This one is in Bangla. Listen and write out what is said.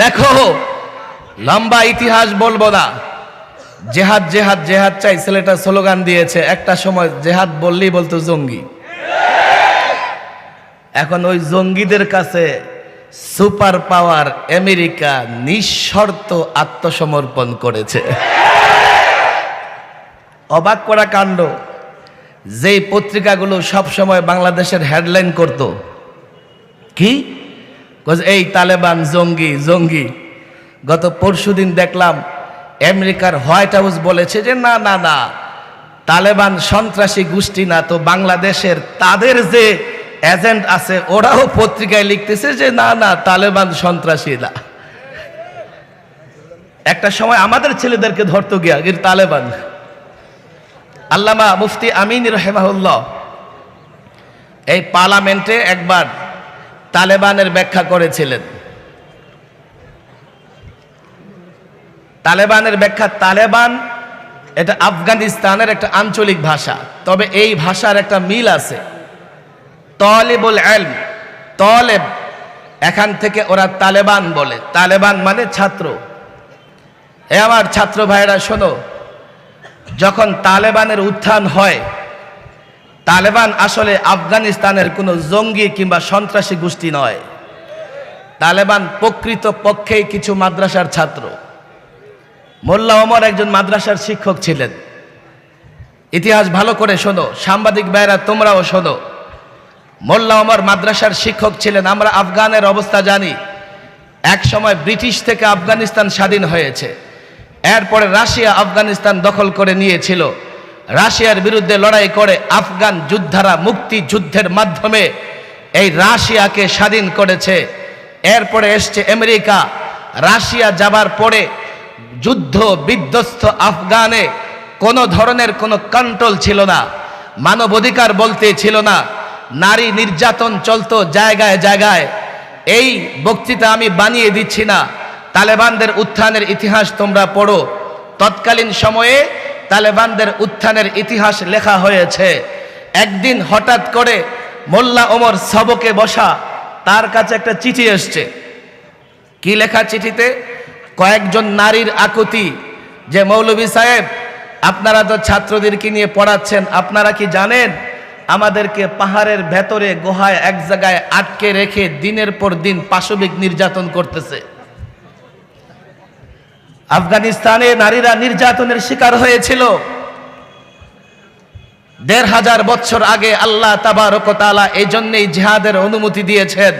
দেখো, লম্বা ইতিহাস বলবো না। জেহাদ জেহাদ জেহাদ চাই ছেলেটা স্লোগান দিয়েছে, একটা সময় জেহাদ বললেই বলতো জঙ্গি। এখন ওই জঙ্গিদের কাছে সুপার পাওয়ার আমেরিকা নিঃশর্ত আত্মসমর্পণ করেছে। অবাক করা কাণ্ড। যেই পত্রিকাগুলো সবসময় বাংলাদেশের হেডলাইন করত কি, এই তালেবান জঙ্গি জঙ্গি, গত পরশুদিন দেখলাম আমেরিকার হোয়াইট হাউস বলেছে যে না না না, তালেবান সন্ত্রাসী গোষ্ঠী না, তো বাংলাদেশের তাদের যে এজেন্ট আছে ওরাও পত্রিকায় লিখতেছে যে না না, তালেবান সন্ত্রাসী না। একটা সময় আমাদের ছেলেদেরকে ধরতো গিয়া তালেবান। আল্লামা মুফতি আমিন রহিমাহুল্লাহ এই পার্লামেন্টে একবার তালেবানের ব্যাখ্যা করেছিলেন। তালেবানের ব্যাখ্যা, তালেবান এটা আফগানিস্তানের একটা আঞ্চলিক ভাষা, তবে এই ভাষার একটা মিল আছে। তলিবুল ইলম, তলেব, এখান থেকে ওরা তালেবান বলে। তালেবান মানে ছাত্র। এ আমার ছাত্র ভাইরা শোনো, যখন তালেবানের উত্থান হয়, তালেবান আসলে আফগানিস্তানের কোনো জঙ্গি কিংবা সন্ত্রাসী গোষ্ঠী নয়। তালেবান প্রকৃত পক্ষেই কিছু মাদ্রাসার ছাত্র। মোল্লা ওমর একজন মাদ্রাসার শিক্ষক ছিলেন। ইতিহাস ভালো করে শোনো, সাংবাদিক ভাইরা তোমরাও শোনো। মোল্লা ওমর মাদ্রাসার শিক্ষক ছিলেন। আমরা আফগানের অবস্থা জানি। এক সময় ব্রিটিশ থেকে আফগানিস্তান স্বাধীন হয়েছে, এরপরে রাশিয়া আফগানিস্তান দখল করে নিয়েছিল। রাশিয়ার বিরুদ্ধে লড়াই করে আফগান যোদ্ধারা মুক্তি যুদ্ধের মাধ্যমে এই রাশিয়াকে স্বাধীন করেছে। এরপরে এসছে আমেরিকা। রাশিয়া যাবার পরে যুদ্ধ বিধ্বস্ত আফগানে কোনো ধরনের কোনো কন্ট্রোল ছিল না, মানবাধিকার বলতে ছিল না, নারী নির্যাতন চলতো জায়গায় জায়গায়। এই বক্তৃতা আমি বানিয়ে দিচ্ছি না, তালেবানদের উত্থানের ইতিহাস তোমরা পড়ো। তৎকালীন সময়ে তালেবানদের উত্থানের ইতিহাস লেখা হয়েছে। একদিন হঠাৎ করে মোল্লা ওমর সবকে বসা, তার কাছে একটা চিঠি এসছে। কি লেখা চিঠিতে? কয়েকজন নারীর আকুতি যে মৌলভী সাহেব, আপনারা তো ছাত্রদেরকে নিয়ে পড়াচ্ছেন, আপনারা কি জানেন আমাদেরকে পাহাড়ের ভেতরে গুহায় এক জায়গায় আটকে রেখে দিনের পর দিন পাশবিক নির্যাতন করতেছে। আফগানিস্তানে নারীরা নির্যাতনের শিকার হয়েছিল। ১৫০০ বছর আগে আল্লাহ তাবারক ওয়া তাআলা এই জন্যই জিহাদের অনুমতি দিয়েছেন।